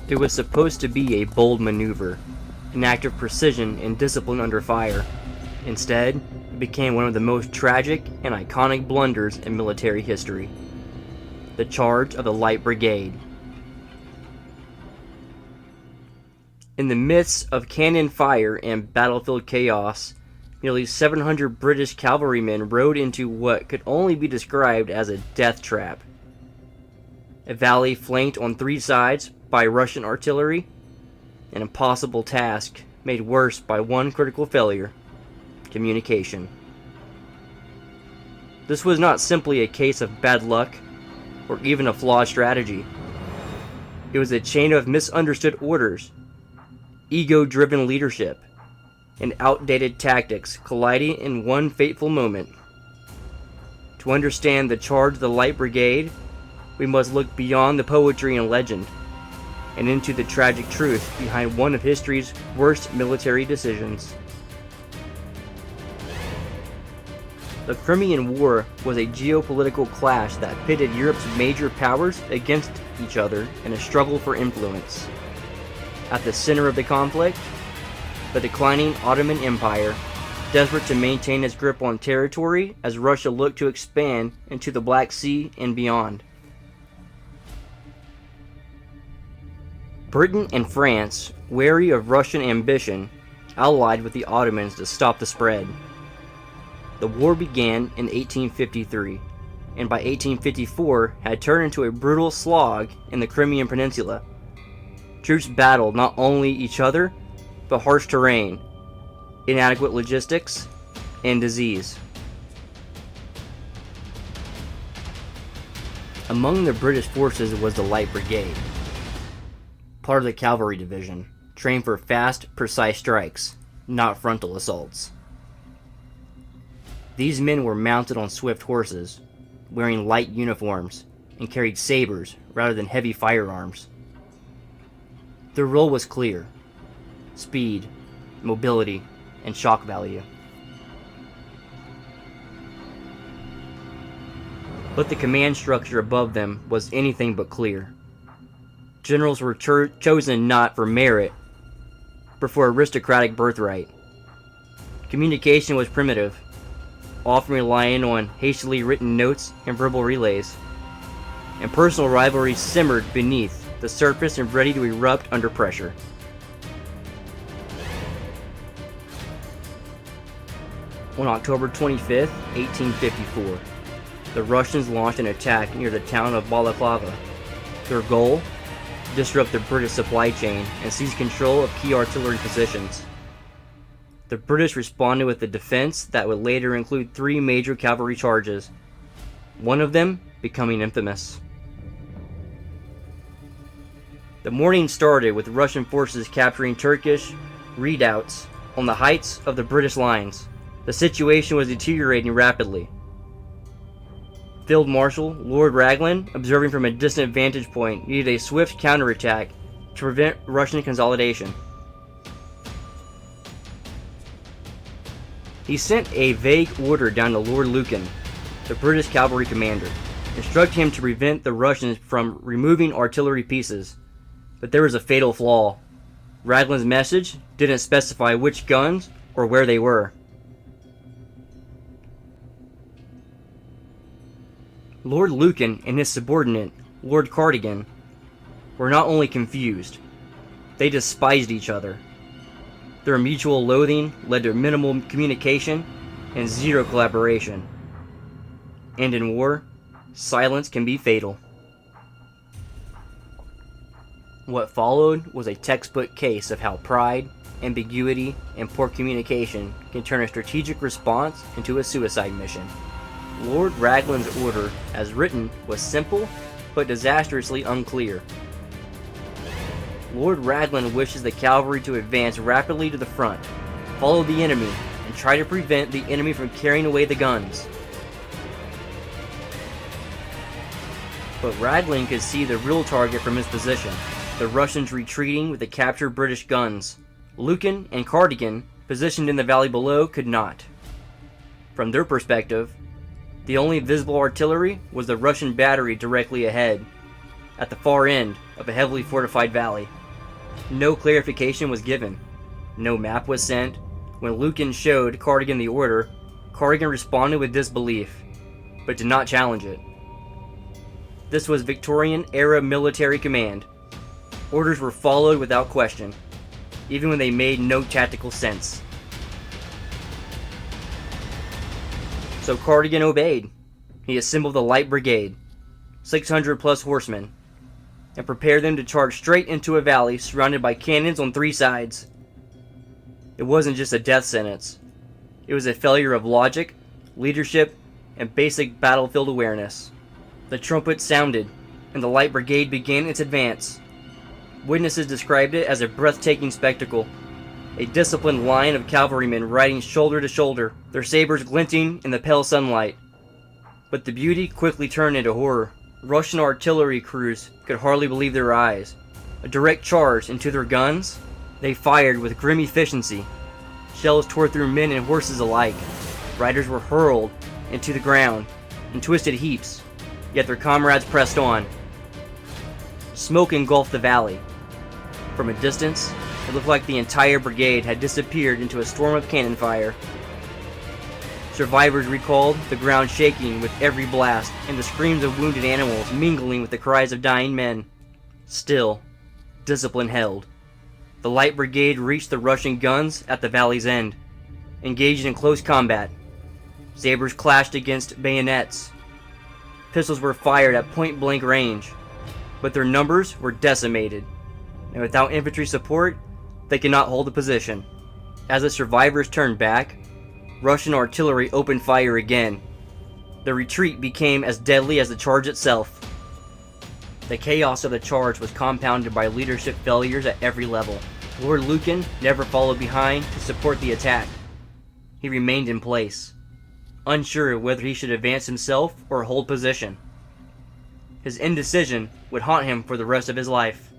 It was supposed to be a bold maneuver, an act of precision and discipline under fire. Instead, it became one of the most tragic and iconic blunders in military history. The charge of the Light Brigade. In the midst of cannon fire and battlefield chaos, nearly 700 British cavalrymen rode into what could only be described as a death trap. A valley flanked on three sides by Russian artillery, an impossible task made worse by one critical failure: communication. This was not simply a case of bad luck or even a flawed strategy. It was a chain of misunderstood orders, ego-driven leadership, and outdated tactics colliding in one fateful moment. To understand the charge of the Light Brigade, we must look beyond the poetry and legend, and into the tragic truth behind one of history's worst military decisions. The Crimean War was a geopolitical clash that pitted Europe's major powers against each other in a struggle for influence. At the center of the conflict, the declining Ottoman Empire, desperate to maintain its grip on territory as Russia looked to expand into the Black Sea and beyond. Britain and France, wary of Russian ambition, allied with the Ottomans to stop the spread. The war began in 1853, and by 1854 had turned into a brutal slog in the Crimean Peninsula. Troops battled not only each other, but harsh terrain, inadequate logistics, and disease. Among the British forces was the Light Brigade, part of the cavalry division, trained for fast, precise strikes, not frontal assaults. These men were mounted on swift horses, wearing light uniforms, and carried sabers rather than heavy firearms. Their role was clear: speed, mobility, and shock value. But the command structure above them was anything but clear. Generals were chosen not for merit, but for aristocratic birthright. Communication was primitive, often relying on hastily written notes and verbal relays, and personal rivalries simmered beneath the surface and ready to erupt under pressure. On October 25, 1854, the Russians launched an attack near the town of Balaclava. Their goal? Disrupt the British supply chain and seize control of key artillery positions. The British responded with a defense that would later include 3 major cavalry charges, one of them becoming infamous. The morning started with Russian forces capturing Turkish redoubts on the heights of the British lines. The situation was deteriorating rapidly. Field Marshal Lord Raglan, observing from a distant vantage point, needed a swift counterattack to prevent Russian consolidation. He sent a vague order down to Lord Lucan, the British cavalry commander, instructing him to prevent the Russians from removing artillery pieces. But there was a fatal flaw. Raglan's message didn't specify which guns or where they were. Lord Lucan and his subordinate, Lord Cardigan, were not only confused, they despised each other. Their mutual loathing led to minimal communication and zero collaboration. And in war, silence can be fatal. What followed was a textbook case of how pride, ambiguity, and poor communication can turn a strategic response into a suicide mission. Lord Raglan's order, as written, was simple but disastrously unclear. Lord Raglan wishes the cavalry to advance rapidly to the front, follow the enemy, and try to prevent the enemy from carrying away the guns. But Raglan could see the real target from his position, the Russians retreating with the captured British guns. Lucan and Cardigan, positioned in the valley below, could not. From their perspective, the only visible artillery was the Russian battery directly ahead. at the far end of a heavily fortified valley. No clarification was given. No map was sent. When Lucan showed Cardigan the order, Cardigan responded with disbelief, but did not challenge it. This was Victorian-era military command. Orders were followed without question, even when they made no tactical sense. So Cardigan obeyed. He assembled the Light Brigade, 600 plus horsemen, and prepared them to charge straight into a valley surrounded by cannons on 3 sides. It wasn't just a death sentence. It was a failure of logic, leadership, and basic battlefield awareness. The trumpet sounded, and the Light Brigade began its advance. Witnesses described it as a breathtaking spectacle. A disciplined line of cavalrymen riding shoulder to shoulder, their sabers glinting in the pale sunlight. But the beauty quickly turned into horror. Russian artillery crews could hardly believe their eyes. A direct charge into their guns, they fired with grim efficiency. Shells tore through men and horses alike. Riders were hurled into the ground in twisted heaps, yet their comrades pressed on. Smoke engulfed the valley. From a distance, it looked like the entire brigade had disappeared into a storm of cannon fire. Survivors recalled the ground shaking with every blast and the screams of wounded animals mingling with the cries of dying men. Still, discipline held. The Light Brigade reached the Russian guns at the valley's end, engaged in close combat. Sabers clashed against bayonets. Pistols were fired at point-blank range, but their numbers were decimated, and without infantry support, they could not hold the position. As the survivors turned back, Russian artillery opened fire again. The retreat became as deadly as the charge itself. The chaos of the charge was compounded by leadership failures at every level. Lord Lucan never followed behind to support the attack. He remained in place, unsure whether he should advance himself or hold position. His indecision would haunt him for the rest of his life.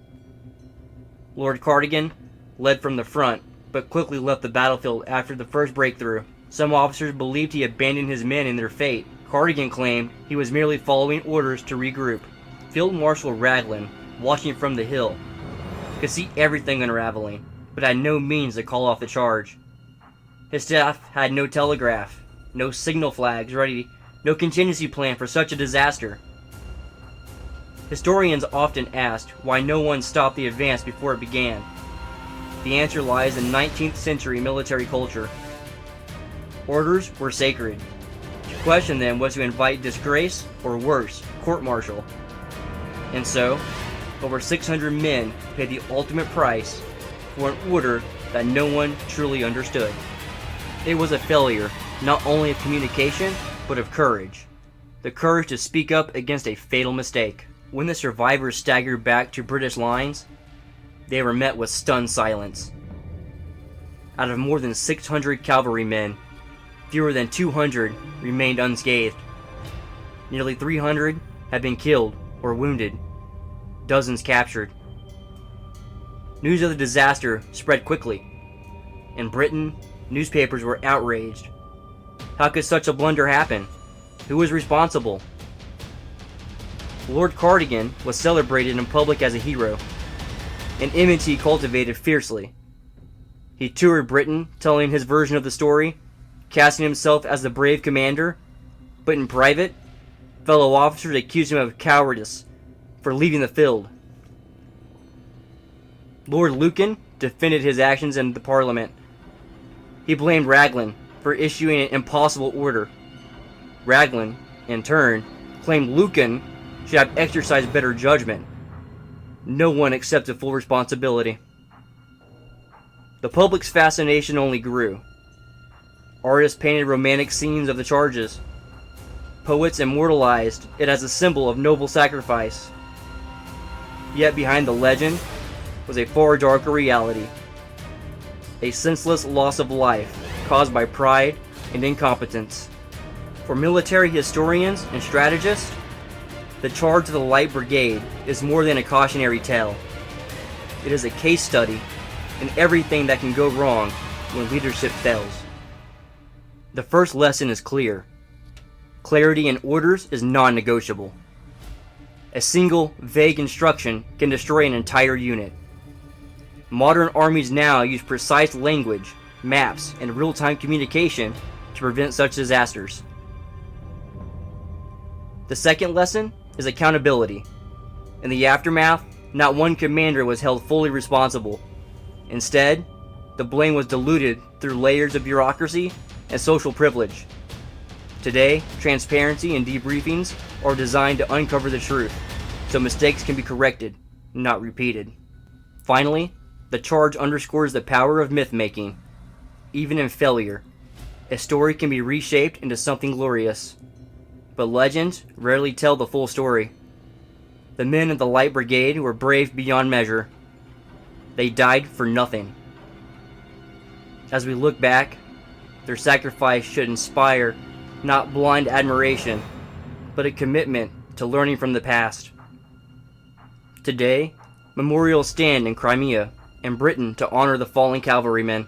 Lord Cardigan led from the front, but quickly left the battlefield after the first breakthrough. Some officers believed he abandoned his men in their fate. Cardigan claimed he was merely following orders to regroup. Field Marshal Raglan, watching from the hill, could see everything unraveling, but had no means to call off the charge. His staff had no telegraph, no signal flags ready, no contingency plan for such a disaster. Historians often asked why no one stopped the advance before it began. The answer lies in 19th century military culture. Orders were sacred. To question them was to invite disgrace, or worse, court-martial. And so, over 600 men paid the ultimate price for an order that no one truly understood. It was a failure, not only of communication, but of courage. The courage to speak up against a fatal mistake. When the survivors staggered back to British lines, they were met with stunned silence. Out of more than 600 cavalrymen, fewer than 200 remained unscathed. Nearly 300 had been killed or wounded, dozens captured. News of the disaster spread quickly. In Britain, newspapers were outraged. How could such a blunder happen? Who was responsible? Lord Cardigan was celebrated in public as a hero, an image he cultivated fiercely. He toured Britain, telling his version of the story, casting himself as the brave commander, but in private, fellow officers accused him of cowardice for leaving the field. Lord Lucan defended his actions in the Parliament. He blamed Raglan for issuing an impossible order. Raglan, in turn, claimed Lucan should have exercised better judgment. No one accepted full responsibility. The public's fascination only grew. Artists painted romantic scenes of the charges. Poets immortalized it as a symbol of noble sacrifice. Yet behind the legend was a far darker reality. A senseless loss of life caused by pride and incompetence. For military historians and strategists, the charge of the Light Brigade is more than a cautionary tale. It is a case study in everything that can go wrong when leadership fails. The first lesson is clear. Clarity in orders is non-negotiable. A single, vague instruction can destroy an entire unit. Modern armies now use precise language, maps, and real-time communication to prevent such disasters. The second lesson is accountability. In the aftermath, not one commander was held fully responsible. Instead, the blame was diluted through layers of bureaucracy and social privilege. Today, transparency and debriefings are designed to uncover the truth, so mistakes can be corrected, not repeated. Finally, the charge underscores the power of myth-making. Even in failure, a story can be reshaped into something glorious. But legends rarely tell the full story. The men of the Light Brigade were brave beyond measure. They died for nothing. As we look back, their sacrifice should inspire not blind admiration, but a commitment to learning from the past. Today, memorials stand in Crimea and Britain to honor the fallen cavalrymen.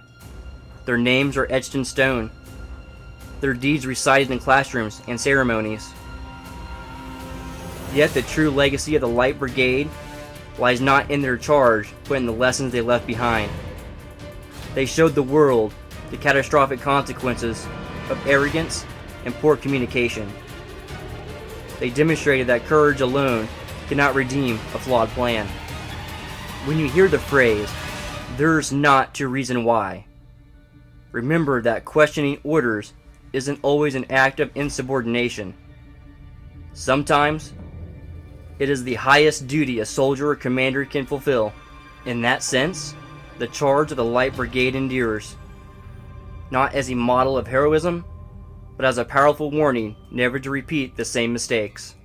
Their names are etched in stone, their deeds recited in classrooms and ceremonies. Yet the true legacy of the Light Brigade lies not in their charge, but in the lessons they left behind. They showed the world the catastrophic consequences of arrogance and poor communication. They demonstrated that courage alone cannot redeem a flawed plan. When you hear the phrase, "there's not to reason why," remember that questioning orders isn't always an act of insubordination. Sometimes, it is the highest duty a soldier or commander can fulfill. In that sense, the charge of the Light Brigade endures, not as a model of heroism, but as a powerful warning never to repeat the same mistakes.